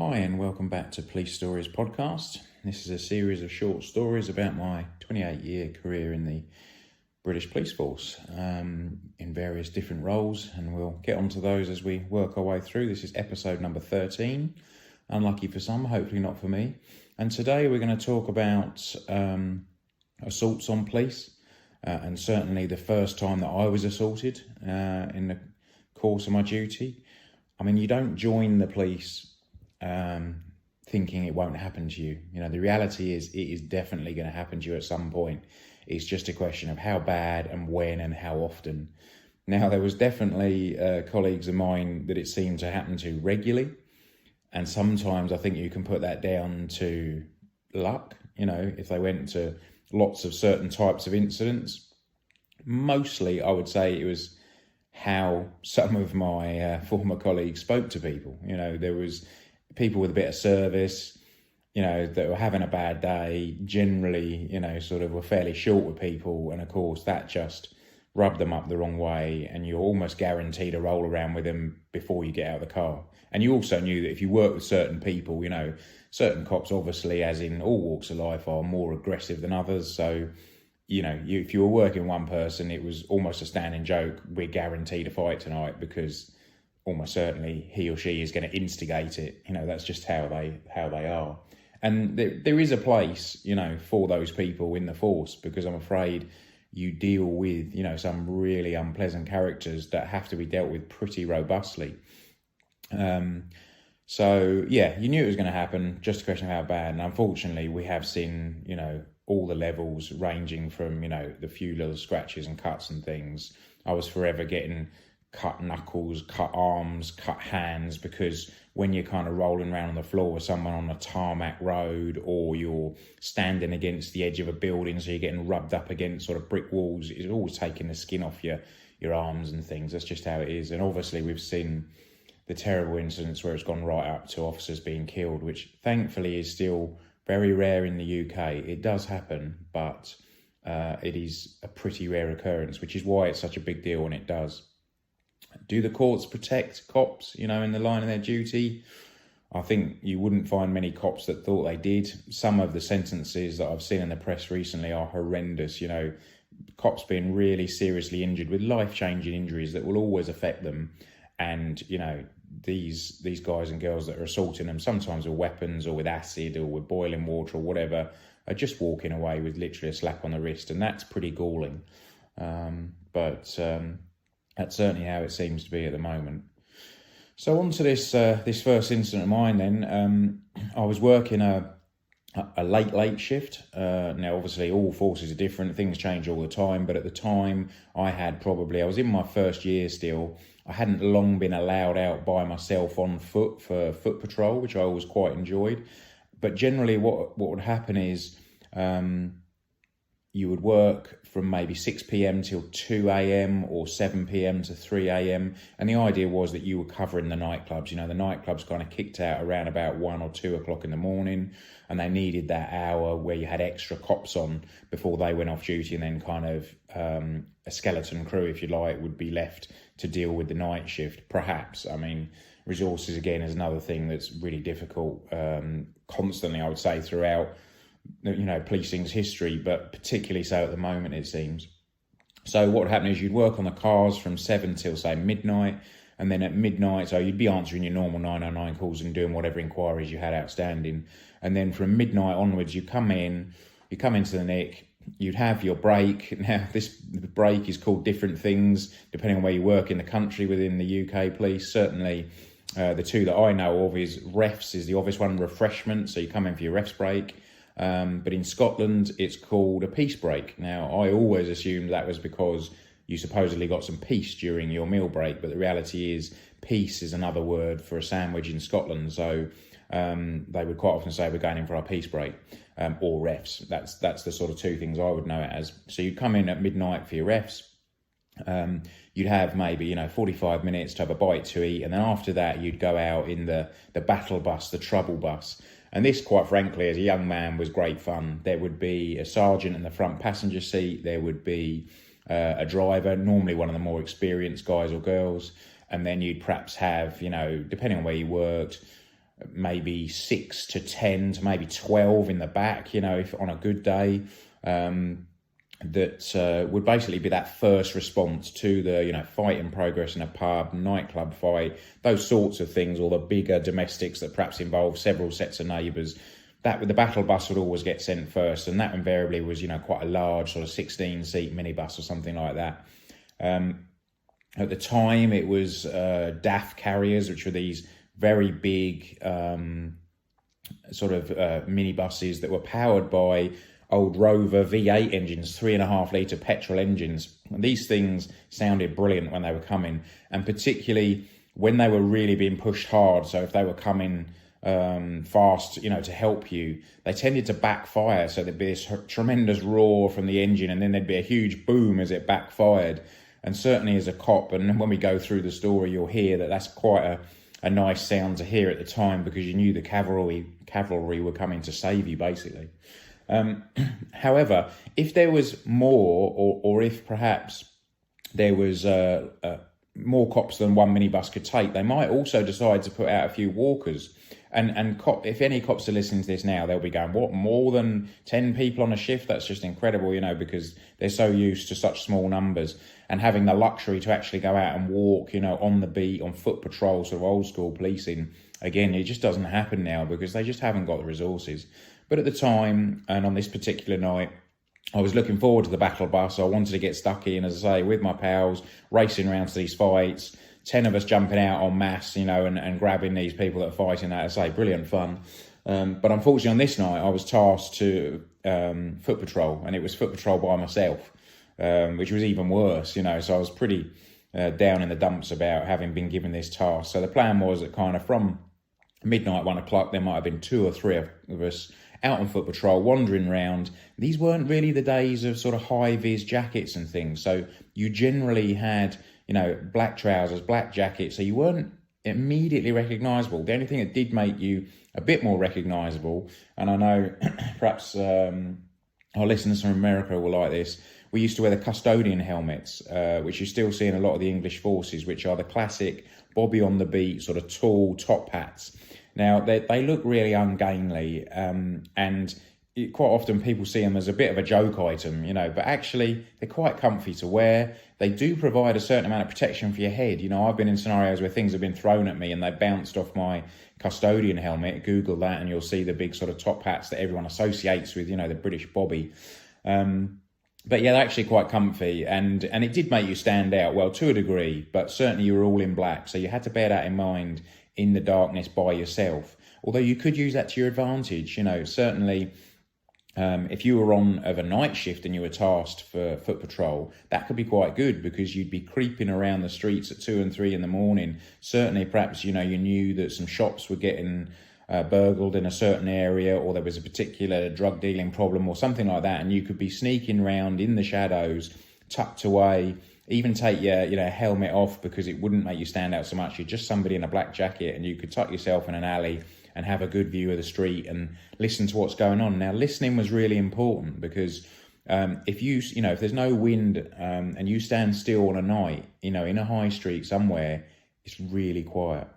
Hi and welcome back to Police Stories podcast. This is a series of short stories about my 28-year career in the British Police Force in various different roles, and we'll get onto those as we work our way through. This is episode number 13. Unlucky for some, hopefully not for me. And today we're going to talk about assaults on police, and certainly the first time that I was assaulted in the course of my duty. I mean, you don't join the police thinking it won't happen to you. You know, the reality is it is definitely going to happen to you at some point. It's just a question of how bad and when and how often. Now, there was definitely colleagues of mine that it seemed to happen to regularly. And sometimes I think you can put that down to luck, you know, if they went to lots of certain types of incidents. Mostly, I would say it was how some of my former colleagues spoke to people. You know, there was people with a bit of service, you know, that were having a bad day, generally, you know, sort of were fairly short with people. And of course, that just rubbed them up the wrong way. And you're almost guaranteed a roll around with them before you get out of the car. And you also knew that if you work with certain people, you know, certain cops, obviously, as in all walks of life, are more aggressive than others. So, you know, if you were working one person, it was almost a standing joke. We're guaranteed a fight tonight because almost certainly he or she is going to instigate it. You know, that's just how they are. And there is a place, you know, for those people in the force, because I'm afraid you deal with, you know, some really unpleasant characters that have to be dealt with pretty robustly. So, yeah, you knew it was going to happen, just a question of how bad. And unfortunately, we have seen, you know, all the levels ranging from, you know, the few little scratches and cuts and things. I was forever getting cut knuckles, cut arms, cut hands, because when you're kind of rolling around on the floor with someone on a tarmac road, or you're standing against the edge of a building, so you're getting rubbed up against sort of brick walls, it's always taking the skin off your arms and things. That's just how it is. And obviously we've seen the terrible incidents where it's gone right up to officers being killed, which thankfully is still very rare in the UK. It does happen, but it is a pretty rare occurrence, which is why it's such a big deal when it does. Do the courts protect cops, you know, in the line of their duty? I think you wouldn't find many cops that thought they did. Some of the sentences that I've seen in the press recently are horrendous, you know, cops being really seriously injured with life-changing injuries that will always affect them. And, you know, these guys and girls that are assaulting them, sometimes with weapons or with acid or with boiling water or whatever, are just walking away with literally a slap on the wrist. And that's pretty galling. But that's certainly how it seems to be at the moment. So on to this first incident of mine then. I was working a late shift. Now, obviously, all forces are different. Things change all the time. But at the time, I was in my first year still. I hadn't long been allowed out by myself on foot for foot patrol, which I always quite enjoyed. But generally what would happen is you would work from maybe 6 p.m. till 2 a.m. or 7 p.m. to 3 a.m. And the idea was that you were covering the nightclubs. You know, the nightclubs kind of kicked out around about 1 or 2 o'clock in the morning, and they needed that hour where you had extra cops on before they went off duty, and then kind of a skeleton crew, if you like, would be left to deal with the night shift, perhaps. I mean, resources, again, is another thing that's really difficult constantly, I would say, throughout, you know, policing's history, but particularly so at the moment, it seems. So what would happen is you'd work on the cars from 7 till, say, midnight, and then at midnight, so you'd be answering your normal 909 calls and doing whatever inquiries you had outstanding. And then from midnight onwards, you come into the nick, you'd have your break. Now, this break is called different things depending on where you work in the country within the UK police. Certainly, the two that I know of is refs is the obvious one, refreshment, so you come in for your refs break. But in Scotland, it's called a peace break. Now, I always assumed that was because you supposedly got some peace during your meal break, but the reality is peace is another word for a sandwich in Scotland. So they would quite often say we're going in for our peace break, or refs. That's the sort of two things I would know it as. So you'd come in at midnight for your refs. You'd have maybe, you know, 45 minutes to have a bite to eat. And then after that, you'd go out in the battle bus, the trouble bus. And this, quite frankly, as a young man, was great fun. There would be a sergeant in the front passenger seat. There would be a driver, normally one of the more experienced guys or girls. And then you'd perhaps have, you know, depending on where you worked, maybe 6 to 10 to maybe 12 in the back, if on a good day, that would basically be that first response to the, fight in progress in a pub, nightclub fight, those sorts of things, or the bigger domestics that perhaps involve several sets of neighbours. That the battle bus would always get sent first, and that invariably was, quite a large sort of 16-seat minibus or something like that. At the time, it was DAF carriers, which were these very big minibuses that were powered by old Rover V8 engines, 3.5 litre petrol engines. And these things sounded brilliant when they were coming, and particularly when they were really being pushed hard. So if they were coming fast, to help you, they tended to backfire. So there'd be this tremendous roar from the engine, and then there'd be a huge boom as it backfired. And certainly as a cop, and when we go through the story, you'll hear that that's quite a nice sound to hear at the time, because you knew the cavalry were coming to save you, basically. However, if there was more, or if perhaps there was more cops than one minibus could take, they might also decide to put out a few walkers. And if any cops are listening to this now, they'll be going, what, more than 10 people on a shift? That's just incredible, because they're so used to such small numbers, and having the luxury to actually go out and walk, on the beat, on foot patrol, sort of old school policing. Again, it just doesn't happen now because they just haven't got the resources. But at the time, and on this particular night, I was looking forward to the battle bus. I wanted to get stuck in, as I say, with my pals, racing around to these fights, 10 of us jumping out en masse, and grabbing these people that are fighting that. As I say, brilliant fun. But unfortunately on this night, I was tasked to foot patrol, and it was foot patrol by myself, which was even worse, so I was pretty down in the dumps about having been given this task. So the plan was that kind of from midnight, 1 o'clock, there might have been 2 or 3 of us out on foot patrol, wandering around. These weren't really the days of sort of high-vis jackets and things. So you generally had, black trousers, black jackets. So you weren't immediately recognisable. The only thing that did make you a bit more recognisable, and I know perhaps our listeners from America will like this, we used to wear the custodian helmets, which you still see in a lot of the English forces, which are the classic Bobby on the beat, sort of tall top hats. Now, they look really ungainly, and quite often people see them as a bit of a joke item, but actually they're quite comfy to wear. They do provide a certain amount of protection for your head. I've been in scenarios where things have been thrown at me and they bounced off my custodian helmet. Google that and you'll see the big sort of top hats that everyone associates with, the British Bobby. But yeah, they're actually quite comfy, and it did make you stand out, well, to a degree, but certainly you were all in black, so you had to bear that in mind in the darkness by yourself. Although you could use that to your advantage, certainly if you were on of a night shift and you were tasked for foot patrol, that could be quite good because you'd be creeping around the streets at 2 and 3 in the morning. Certainly, perhaps, you knew that some shops were getting burgled in a certain area, or there was a particular drug dealing problem or something like that, and you could be sneaking around in the shadows, tucked away, even take your helmet off because it wouldn't make you stand out so much. You're just somebody in a black jacket, and you could tuck yourself in an alley and have a good view of the street and listen to what's going on. Now, listening was really important because if there's no wind and you stand still on a night, in a high street somewhere, it's really quiet.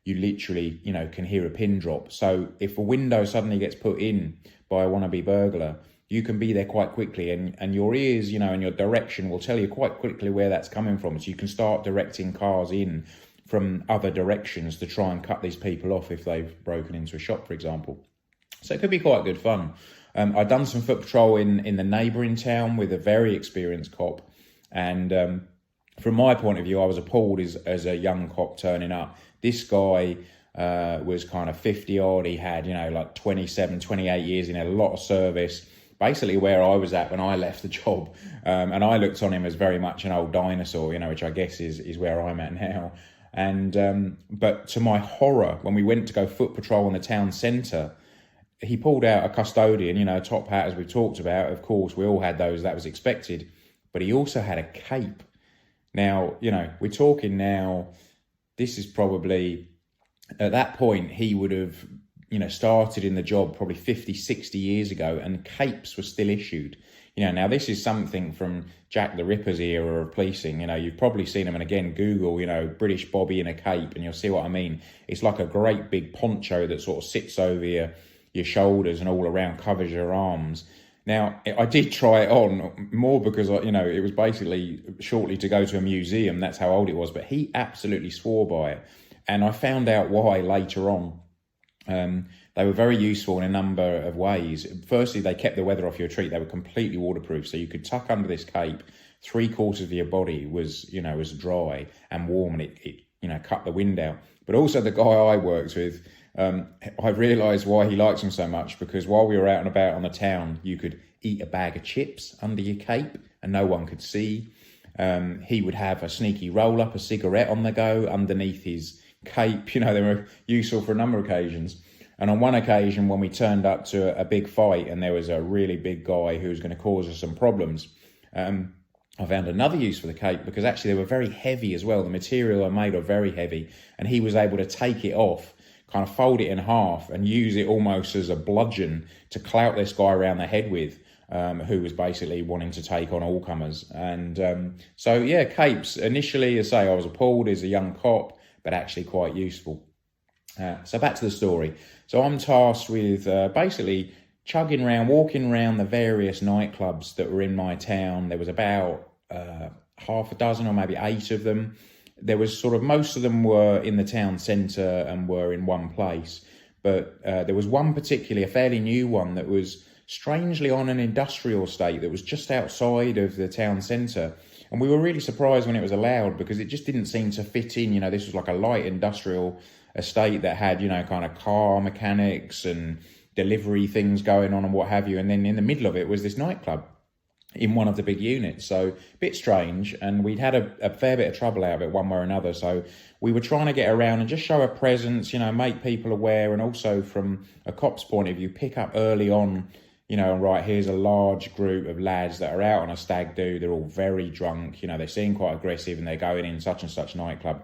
You literally, can hear a pin drop. So if a window suddenly gets put in by a wannabe burglar, you can be there quite quickly, and your ears, and your direction will tell you quite quickly where that's coming from. So you can start directing cars in from other directions to try and cut these people off if they've broken into a shop, for example. So it could be quite good fun. I'd done some foot patrol in the neighbouring town with a very experienced cop, and from my point of view, I was appalled as a young cop turning up. This guy was kind of 50 odd. He had, like 27, 28 years in a lot of service, basically where I was at when I left the job. And I looked on him as very much an old dinosaur, which I guess is where I'm at now. And but to my horror, when we went to go foot patrol in the town centre, he pulled out a custodian, a top hat, as we've talked about. Of course, we all had those. That was expected. But he also had a cape. Now, we're talking now, this is probably, at that point, he would have, started in the job probably 50, 60 years ago, and capes were still issued. Now this is something from Jack the Ripper's era of policing. You've probably seen them, and again, Google, British Bobby in a cape, and you'll see what I mean. It's like a great big poncho that sort of sits over your shoulders and all around, covers your arms. Now, I did try it on more because, it was basically shortly to go to a museum. That's how old it was. But he absolutely swore by it. And I found out why later on. They were very useful in a number of ways. Firstly, they kept the weather off your treat. They were completely waterproof. So you could tuck under this cape. 3/4 of your body was dry and warm, and it cut the wind out. But also the guy I worked with, I realised why he likes them so much, because while we were out and about on the town, you could eat a bag of chips under your cape and no one could see. He would have a sneaky roll up, a cigarette on the go underneath his cape. They were useful for a number of occasions. And on one occasion, when we turned up to a big fight and there was a really big guy who was going to cause us some problems, I found another use for the cape, because actually they were very heavy as well. The material I made are very heavy, and he was able to take it off, kind of fold it in half and use it almost as a bludgeon to clout this guy around the head with, who was basically wanting to take on all comers. And so, yeah, capes, initially, as I say, I was appalled as a young cop, but actually quite useful. So back to the story. So I'm tasked with basically chugging around, walking around the various nightclubs that were in my town. There was about half a dozen or maybe 8 of them. There was sort of, most of them were in the town centre and were in one place. But there was one particularly, a fairly new one, that was strangely on an industrial estate that was just outside of the town centre. And we were really surprised when it was allowed, because it just didn't seem to fit in. This was like a light industrial estate that had, kind of car mechanics and delivery things going on and what have you. And then in the middle of it was this nightclub in one of the big units. So a bit strange, and we'd had a fair bit of trouble out of it one way or another. So we were trying to get around and just show a presence, make people aware, and also from a cop's point of view, pick up early on, right, here's a large group of lads that are out on a stag do. They're all very drunk, they seem quite aggressive, and they're going in such and such nightclub.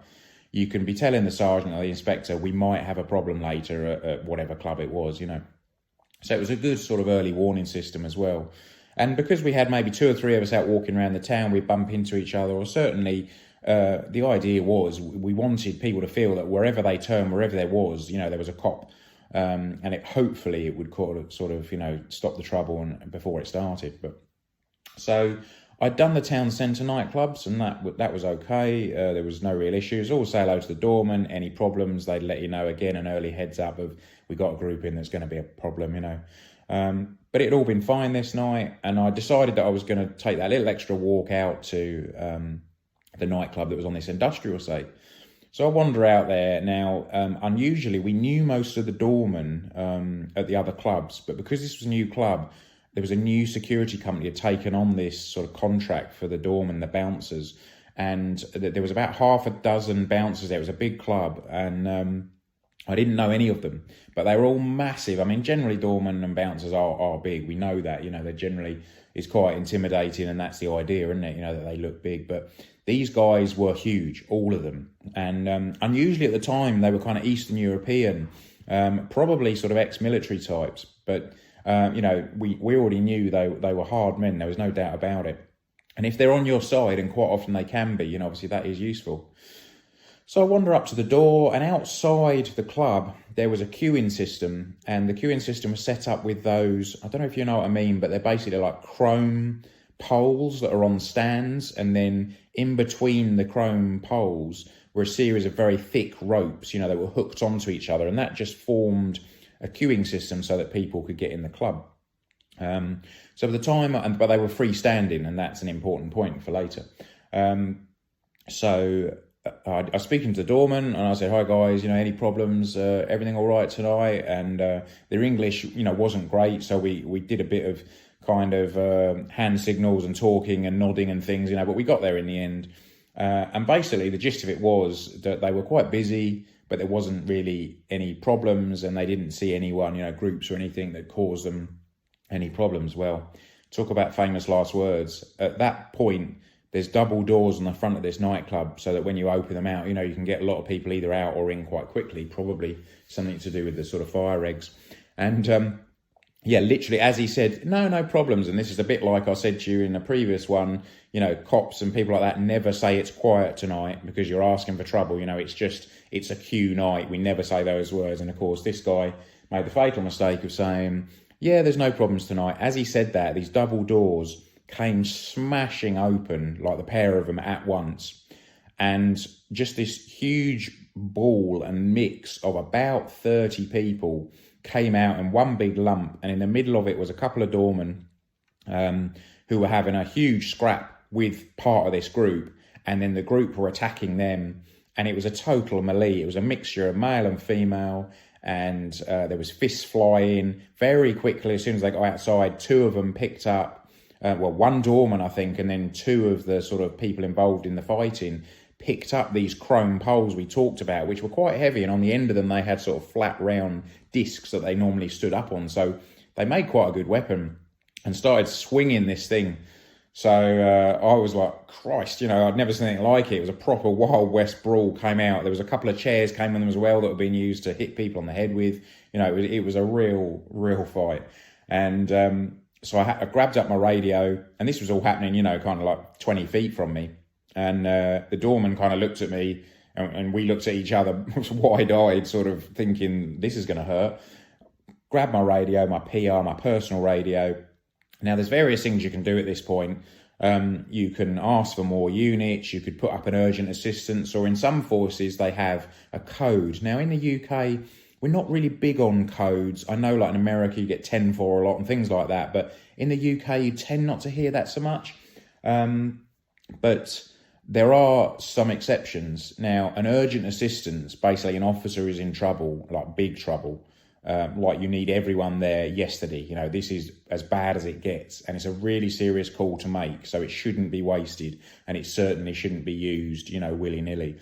You can be telling the sergeant or the inspector, we might have a problem later at whatever club it was, So it was a good sort of early warning system as well. And because we had maybe 2 or 3 of us out walking around the town, we'd bump into each other, or certainly the idea was we wanted people to feel that wherever they turned, wherever there was, there was a cop, and hopefully it would sort of stop the trouble before it started. But so I'd done the town centre nightclubs, and that was okay. There was no real issues. Always say hello to the doorman. Any problems, they'd let you know. Again, an early heads up of, we got a group in that's going to be a problem, But it had all been fine this night, and I decided that I was going to take that little extra walk out to the nightclub that was on this industrial estate. So I wander out there. Now, unusually, we knew most of the doormen at the other clubs, but because this was a new club, there was a new security company had taken on this sort of contract for the doormen, the bouncers, and there was about half a dozen bouncers there. It was a big club, and I didn't know any of them, but they were all massive. I mean, generally doormen and bouncers are big. We know that, they generally is quite intimidating, and that's the idea, isn't it? That they look big, but these guys were huge, all of them. And unusually at the time, they were kind of Eastern European, probably sort of ex-military types, but we already knew they were hard men. There was no doubt about it. And if they're on your side, and quite often they can be, obviously that is useful. So I wander up to the door, and outside the club, there was a queuing system, and the queuing system was set up with those, I don't know if you know what I mean, but they're basically like chrome poles that are on stands, and then in between the chrome poles were a series of very thick ropes, that were hooked onto each other, and that just formed a queuing system so that people could get in the club. So at the time, but they were freestanding, and that's an important point for later. So I was speaking to the doorman, and I said, "Hi guys, any problems? Everything all right tonight?" And their English, wasn't great, so we did a bit of kind of hand signals and talking and nodding and things, but we got there in the end. And basically, the gist of it was that they were quite busy, but there wasn't really any problems, and they didn't see anyone, groups or anything that caused them any problems. Well, talk about famous last words. At that point, there's double doors on the front of this nightclub, so that when you open them out, you can get a lot of people either out or in quite quickly, probably something to do with the sort of fire eggs. And yeah, literally, as he said, no problems. And this is a bit like I said to you in the previous one, cops and people like that never say it's quiet tonight because you're asking for trouble. It's a Q night. We never say those words. And of course, this guy made the fatal mistake of saying, yeah, there's no problems tonight. As he said that, these double doors came smashing open, like the pair of them at once. And just this huge ball and mix of about 30 people came out in one big lump, and in the middle of it was a couple of doormen who were having a huge scrap with part of this group, and then the group were attacking them, and it was a total melee. It was a mixture of male and female, and there was fists flying. Very quickly, as soon as they got outside, two of them picked up, one doorman, I think, and then two of the sort of people involved in the fighting picked up these chrome poles we talked about, which were quite heavy, and on the end of them they had sort of flat round discs that they normally stood up on. So they made quite a good weapon and started swinging this thing. So I was like, Christ, I'd never seen anything like it. It was a proper Wild West brawl came out. There was a couple of chairs came on them as well that were being used to hit people on the head with. It was a real fight. And so I grabbed up my radio, and this was all happening, kind of like 20 feet from me. And the doorman kind of looked at me, and we looked at each other wide-eyed, sort of thinking, this is going to hurt. Grabbed my radio, my PR, my personal radio. Now, there's various things you can do at this point. You can ask for more units, you could put up an urgent assistance, or in some forces, they have a code. Now, in the UK, we're not really big on codes. I know, like in America, you get 10 for a lot and things like that. But in the UK, you tend not to hear that so much. But there are some exceptions. Now, an urgent assistance, basically an officer is in trouble, like big trouble, like you need everyone there yesterday. This is as bad as it gets, and it's a really serious call to make, so it shouldn't be wasted, and it certainly shouldn't be used, willy-nilly.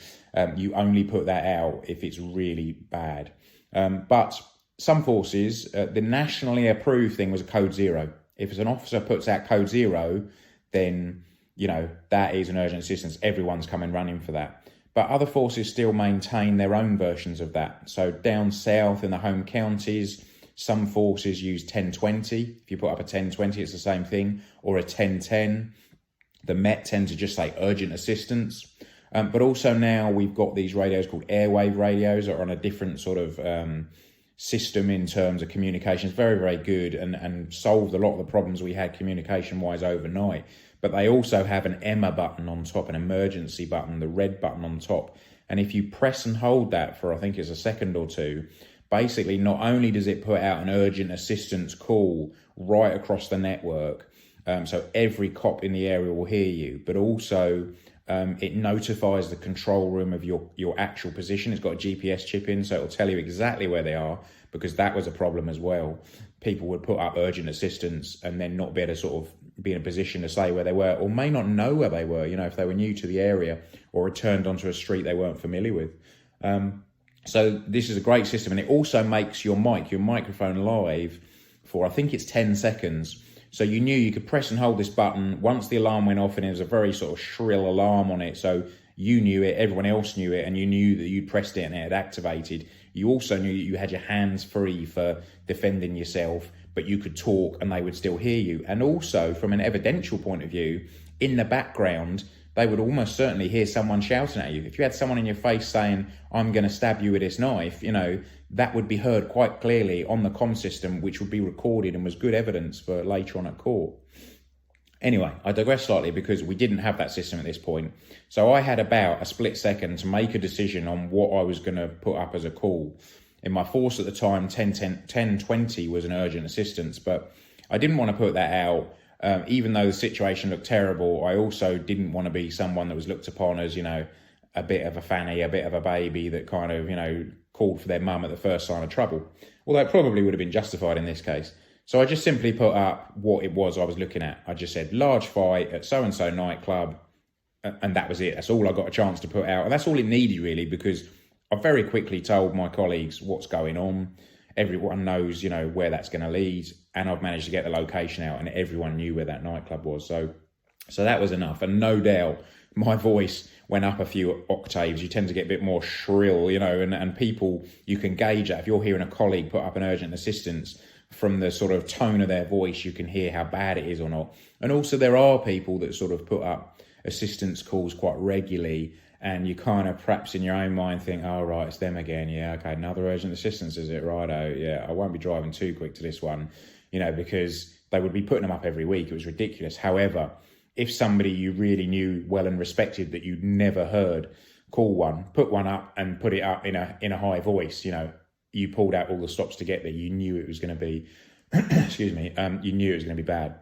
You only put that out if it's really bad. But some forces, the nationally approved thing was a code 0. If an officer puts out code 0, then that is an urgent assistance. Everyone's coming running for that. But other forces still maintain their own versions of that. So down south in the home counties, some forces use 1020. If you put up a 1020, it's the same thing, or a 1010. The Met tend to just say urgent assistance. But also now we've got these radios called airwave radios that are on a different sort of system in terms of communications. Very, very good, and solved a lot of the problems we had communication-wise overnight. But they also have an EMA button on top, an emergency button, the red button on top. And if you press and hold that for, I think it's a second or two, basically not only does it put out an urgent assistance call right across the network, so every cop in the area will hear you, but also it notifies the control room of your actual position. It's got a GPS chip in, so it'll tell you exactly where they are, because that was a problem as well. People would put up urgent assistance and then not be able to sort of be in a position to say where they were, or may not know where they were, if they were new to the area or returned onto a street they weren't familiar with. So this is a great system, and it also makes your microphone live for, I think it's 10 seconds. So you knew you could press and hold this button once the alarm went off, and it was a very sort of shrill alarm on it. So you knew it, everyone else knew it, and you knew that you'd pressed it and it had activated. You also knew that you had your hands free for defending yourself, but you could talk and they would still hear you. And also, from an evidential point of view, in the background, they would almost certainly hear someone shouting at you. If you had someone in your face saying, I'm going to stab you with this knife, that would be heard quite clearly on the comm system, which would be recorded and was good evidence for later on at court. Anyway, I digress slightly because we didn't have that system at this point. So I had about a split second to make a decision on what I was going to put up as a call. In my force at the time, 1020 was an urgent assistance, but I didn't want to put that out. Even though the situation looked terrible, I also didn't want to be someone that was looked upon as, a bit of a fanny, a bit of a baby that kind of, called for their mum at the first sign of trouble. Although it probably would have been justified in this case. So I just simply put up what it was I was looking at. I just said, large fight at so-and-so nightclub, and that was it. That's all I got a chance to put out. And that's all it needed, really, because I very quickly told my colleagues what's going on. Everyone knows, where that's going to lead. And I've managed to get the location out, and everyone knew where that nightclub was. So that was enough. And no doubt my voice went up a few octaves. You tend to get a bit more shrill, and people, you can gauge that. If you're hearing a colleague put up an urgent assistance from the sort of tone of their voice, you can hear how bad it is or not. And also there are people that sort of put up assistance calls quite regularly, and you kind of perhaps in your own mind think, oh, right, it's them again. Yeah, okay, another urgent assistance, is it? Righto, yeah, I won't be driving too quick to this one, because they would be putting them up every week. It was ridiculous. However, if somebody you really knew well and respected that you'd never heard call one, put one up and put it up in a high voice, you pulled out all the stops to get there, you knew it was going to be, excuse me, you knew it was going to be bad.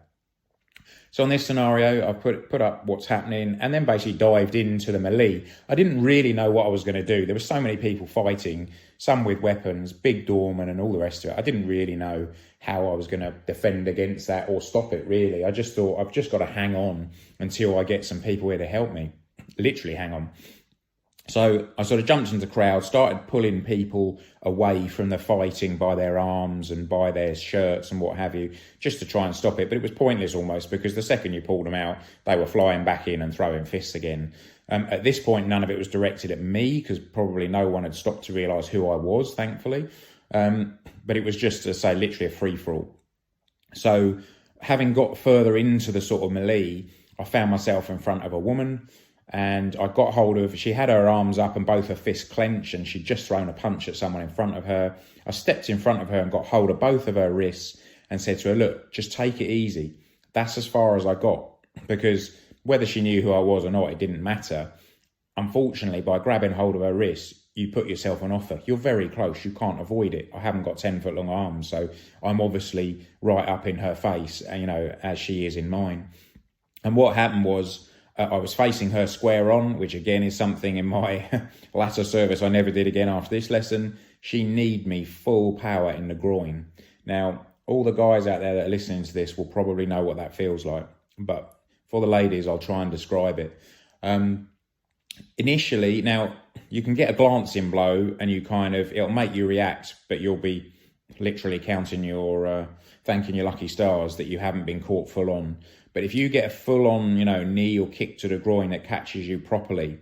So on this scenario, I put up what's happening and then basically dived into the melee. I didn't really know what I was going to do. There were so many people fighting, some with weapons, big doorman and all the rest of it. I didn't really know how I was going to defend against that or stop it, really. I just thought, I've just got to hang on until I get some people here to help me. Literally hang on. So I sort of jumped into the crowd, started pulling people away from the fighting by their arms and by their shirts and what have you, just to try and stop it. But it was pointless almost, because the second you pulled them out, they were flying back in and throwing fists again. At this point, none of it was directed at me, because probably no one had stopped to realise who I was, thankfully. But it was just, to say, literally a free-for-all. So having got further into the sort of melee, I found myself in front of a woman. And I got hold of, she had her arms up and both her fists clenched, and she'd just thrown a punch at someone in front of her. I stepped in front of her and got hold of both of her wrists and said to her, look, just take it easy. That's as far as I got, because whether she knew who I was or not, it didn't matter. Unfortunately, by grabbing hold of her wrists, you put yourself on offer. You're very close. You can't avoid it. I haven't got 10-foot long arms, so I'm obviously right up in her face, as she is in mine. And what happened was, I was facing her square on, which again is something in my latter service I never did again after this lesson. She kneed me full power in the groin. Now, all the guys out there that are listening to this will probably know what that feels like. But for the ladies, I'll try and describe it. Initially, now, you can get a glancing blow and it'll make you react, but you'll be literally thanking your lucky stars that you haven't been caught full on. But if you get a full-on, knee or kick to the groin that catches you properly,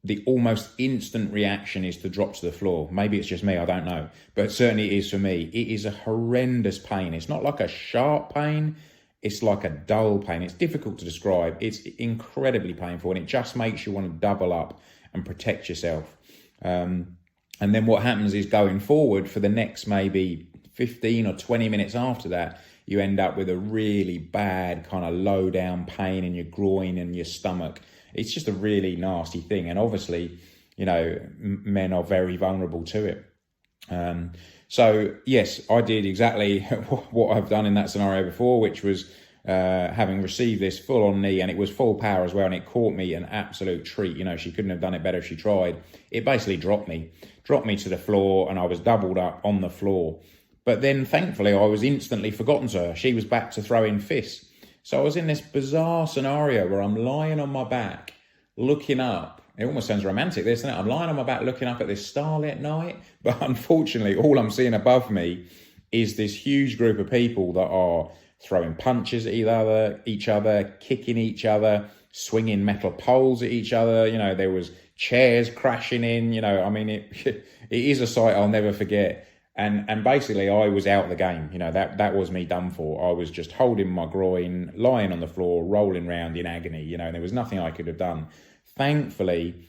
the almost instant reaction is to drop to the floor. Maybe it's just me, I don't know. But certainly it is for me. It is a horrendous pain. It's not like a sharp pain. It's like a dull pain. It's difficult to describe. It's incredibly painful, and it just makes you want to double up and protect yourself. And then what happens is, going forward for the next maybe 15 or 20 minutes after that, you end up with a really bad kind of low down pain in your groin and your stomach. It's just a really nasty thing. And obviously, men are very vulnerable to it. So yes, I did exactly what I've done in that scenario before, which was having received this full on knee, and it was full power as well. And it caught me an absolute treat. She couldn't have done it better if she tried. It basically dropped me to the floor, and I was doubled up on the floor. But then, thankfully, I was instantly forgotten to her. She was back to throwing fists. So I was in this bizarre scenario where I'm lying on my back, looking up. It almost sounds romantic, this, doesn't it? I'm lying on my back, looking up at this starlit night. But unfortunately, all I'm seeing above me is this huge group of people that are throwing punches at each other, kicking each other, swinging metal poles at each other. There was chairs crashing in. It is a sight I'll never forget. And basically, I was out of the game. That was me done for. I was just holding my groin, lying on the floor, rolling around in agony. There was nothing I could have done. Thankfully,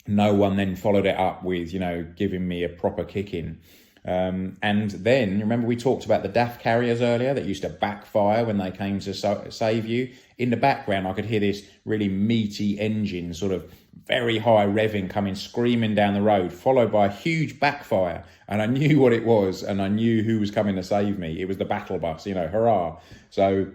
no one then followed it up with, giving me a proper kicking. And then, remember we talked about the DAF carriers earlier that used to backfire when they came to save you? In the background, I could hear this really meaty engine, sort of very high revving, coming screaming down the road, followed by a huge backfire. And I knew what it was, and I knew who was coming to save me. It was the battle bus, hurrah. So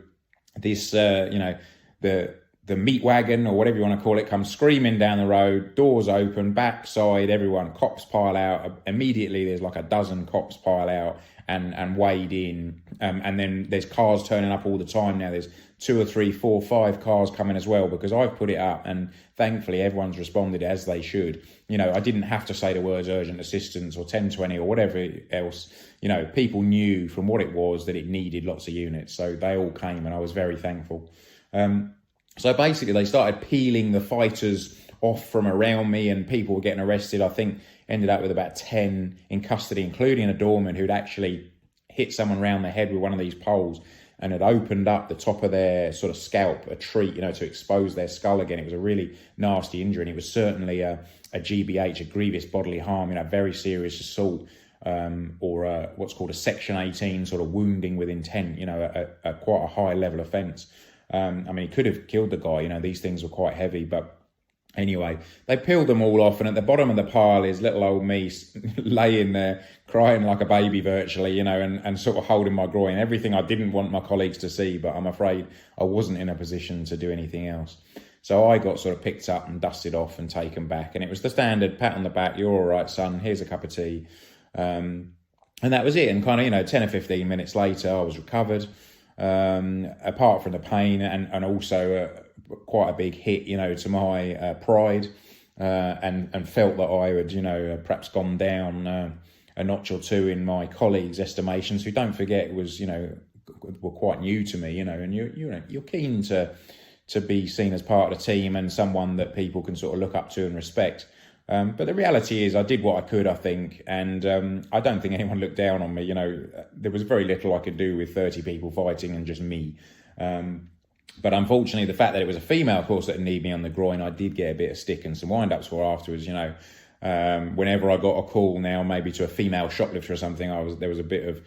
this, the meat wagon, or whatever you want to call it, comes screaming down the road, doors open, backside, everyone, cops pile out. Immediately there's like a dozen cops pile out and wade in. And then there's cars turning up all the time now. There's 2 or 3, 4, 5 cars coming as well, because I've put it up, and thankfully everyone's responded as they should. I didn't have to say the words urgent assistance or 1020 or whatever else. People knew from what it was that it needed lots of units. So they all came, and I was very thankful. So basically they started peeling the fighters off from around me, and people were getting arrested. I think ended up with about 10 in custody, including a doorman who'd actually hit someone round the head with one of these poles and had opened up the top of their sort of scalp, a treat, to expose their skull again. It was a really nasty injury, and it was certainly a GBH, a grievous bodily harm, very serious assault, or what's called a Section 18 sort of wounding with intent, a quite a high level offence. He could have killed the guy, these things were quite heavy, but anyway, they peeled them all off, and at the bottom of the pile is little old me laying there, crying like a baby virtually, and sort of holding my groin. Everything I didn't want my colleagues to see, but I'm afraid I wasn't in a position to do anything else. So I got sort of picked up and dusted off and taken back. And it was the standard pat on the back, you're all right, son, here's a cup of tea. And that was it. And kind of, 10 or 15 minutes later, I was recovered. Apart from the pain and also quite a big hit, to my pride, and felt that I had, perhaps gone down a notch or two in my colleagues' estimations, who, don't forget, were quite new to me, and you're keen to be seen as part of the team and someone that people can sort of look up to and respect. But the reality is I did what I could, I think, and I don't think anyone looked down on me. There was very little I could do with 30 people fighting and just me. But unfortunately, the fact that it was a female, of course, that kneed me on the groin, I did get a bit of stick and some wind-ups for afterwards. Whenever I got a call now, maybe to a female shoplifter or something, there was a bit of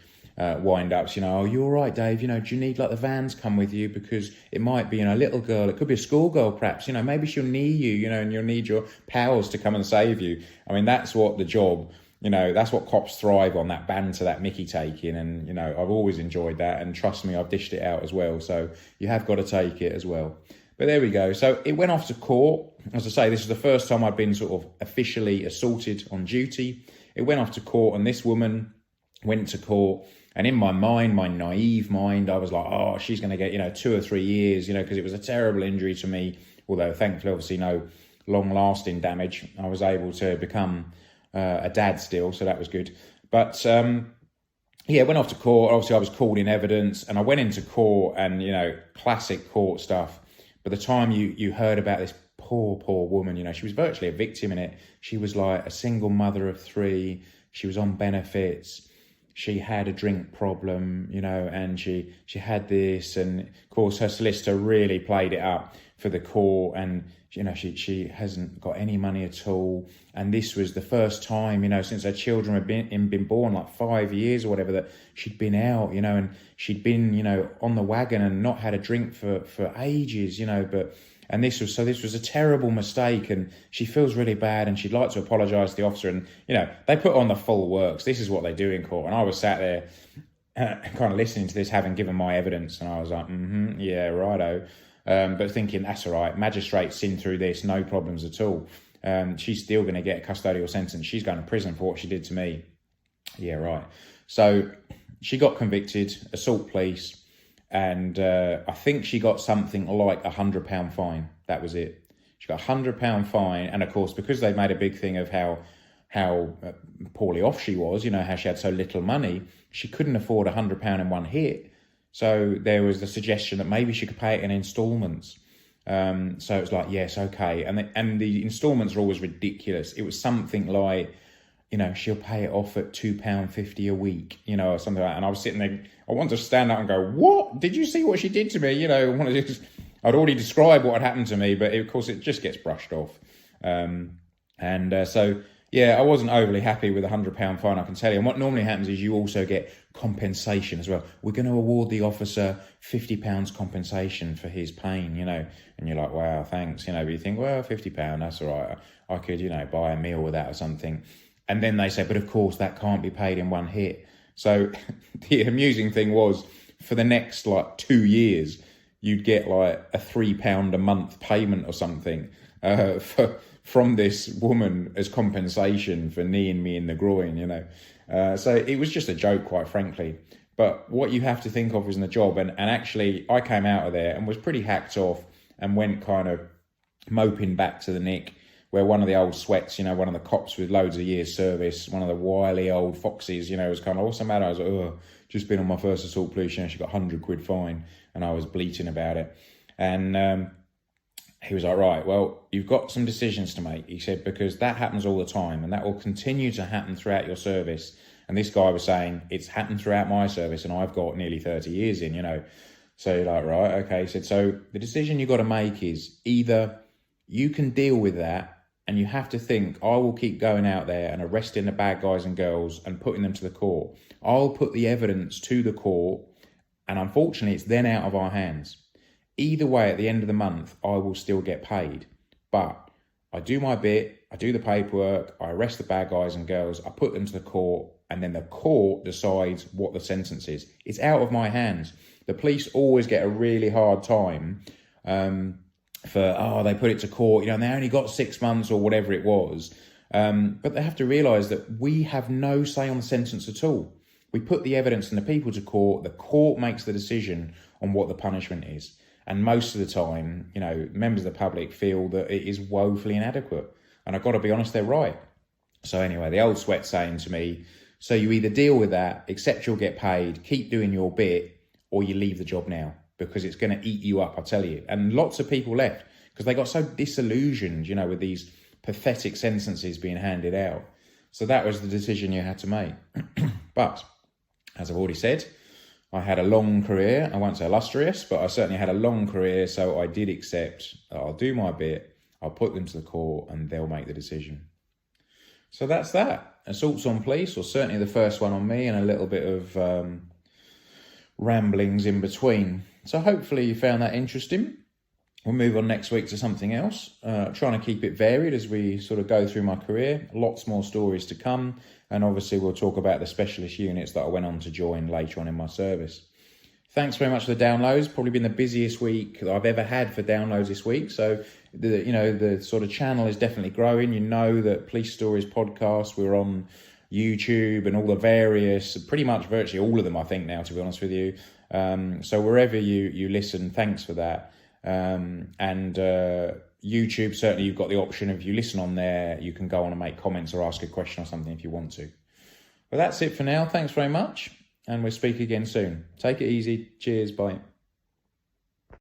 wind-ups, oh, you all right, Dave? Do you need like the vans come with you, because it might be a little girl, it could be a schoolgirl perhaps, maybe she'll need you, and you'll need your pals to come and save you. That's what the job, that's what cops thrive on, that banter, that mickey taking, and I've always enjoyed that, and trust me, I've dished it out as well, so you have got to take it as well. But there we go. So it went off to court. As I say, this is the first time I've been sort of officially assaulted on duty. It went off to court, and this woman went to court. And in my mind, my naive mind, I was like, oh, she's going to get, 2 or 3 years, because it was a terrible injury to me. Although thankfully, obviously, no long-lasting damage. I was able to become a dad still, so that was good. But went off to court. Obviously, I was called in evidence, and I went into court, and classic court stuff. By the time you heard about this poor woman, she was virtually a victim in it. She was like a single mother of 3. She was on benefits. She had a drink problem, and she had this, and of course her solicitor really played it up for the court, and she hasn't got any money at all, and this was the first time, since her children had been born, like 5 years or whatever, that she'd been out, and she'd been, on the wagon and not had a drink for ages, and this was a terrible mistake, and she feels really bad, and she'd like to apologise to the officer, and they put on the full works. This is what they do in court, and I was sat there kind of listening to this, having given my evidence, and I was like, yeah, righto, but thinking, that's all right, magistrate's seen through this, no problems at all. She's still going to get a custodial sentence. She's going to prison for what she did to me. Yeah, right. So she got convicted, assault police. And I think she got something like £100 fine. That was it. She got £100 fine. And of course, because they made a big thing of how poorly off she was, how she had so little money, she couldn't afford £100 in one hit. So there was the suggestion that maybe she could pay it in instalments. So it was like, yes, okay. And the instalments are always ridiculous. It was something like, she'll pay it off at £2.50 a week, or something like that. And I was sitting there, I wanted to stand up and go, what? Did you see what she did to me? I'd already described what had happened to me, but of course it just gets brushed off. So, I wasn't overly happy with a £100 fine, I can tell you. And what normally happens is you also get compensation as well. We're going to award the officer £50 compensation for his pain, and you're like, wow, thanks, but you think, well, £50, that's all right. I could, buy a meal with that or something. And then they say, but of course that can't be paid in one hit. So the amusing thing was, for the next 2 years, you'd get like a £3 a month payment or something from this woman as compensation for kneeing me in the groin, So it was just a joke, quite frankly. But what you have to think of is in the job. And actually, I came out of there and was pretty hacked off and went kind of moping back to the nick, where one of the old sweats, one of the cops with loads of years service, one of the wily old foxes, was kind of, what's the matter? I was like, oh, just been on my first assault police, she got £100 fine, and I was bleating about it. And he was like, right, well, you've got some decisions to make. He said, because that happens all the time and that will continue to happen throughout your service. And this guy was saying, it's happened throughout my service and I've got nearly 30 years in, you know. So you're like, right, okay. He said, so the decision you got to make is either you can deal with that and you have to think, I will keep going out there and arresting the bad guys and girls and putting them to the court. I'll put the evidence to the court and unfortunately it's then out of our hands. Either way, at the end of the month, I will still get paid. But I do my bit, I do the paperwork, I arrest the bad guys and girls, I put them to the court, and then the court decides what the sentence is. It's out of my hands. The police always get a really hard time they put it to court, you know, and they only got 6 months or whatever it was. But they have to realise that we have no say on the sentence at all. We put the evidence and the people to court, the court makes the decision on what the punishment is. And most of the time, you know, members of the public feel that it is woefully inadequate. And I've got to be honest, they're right. So anyway, the old sweat saying to me, so you either deal with that, accept you'll get paid, keep doing your bit, or you leave the job now, because it's going to eat you up, I tell you. And lots of people left because they got so disillusioned, you know, with these pathetic sentences being handed out. So that was the decision you had to make. But as I've already said, I had a long career. I won't say illustrious, but I certainly had a long career. So I did accept that I'll do my bit, I'll put them to the court and they'll make the decision. So that's that. Assaults on police, or certainly the first one on me, and a little bit of ramblings in between. So hopefully you found that interesting. We'll move on next week to something else. Trying to keep it varied as we sort of go through my career. Lots more stories to come. And obviously we'll talk about the specialist units that I went on to join later on in my service. Thanks very much for the downloads. Probably been the busiest week that I've ever had for downloads this week. So, the sort of channel is definitely growing. You know that Police Stories podcast, we're on YouTube and all the various, pretty much virtually all of them, I think now, to be honest with you. So wherever you listen, thanks for that. YouTube, certainly you've got the option, if you listen on there, you can go on and make comments or ask a question or something if you want to. But that's it for now. Thanks very much. And we'll speak again soon. Take it easy. Cheers. Bye.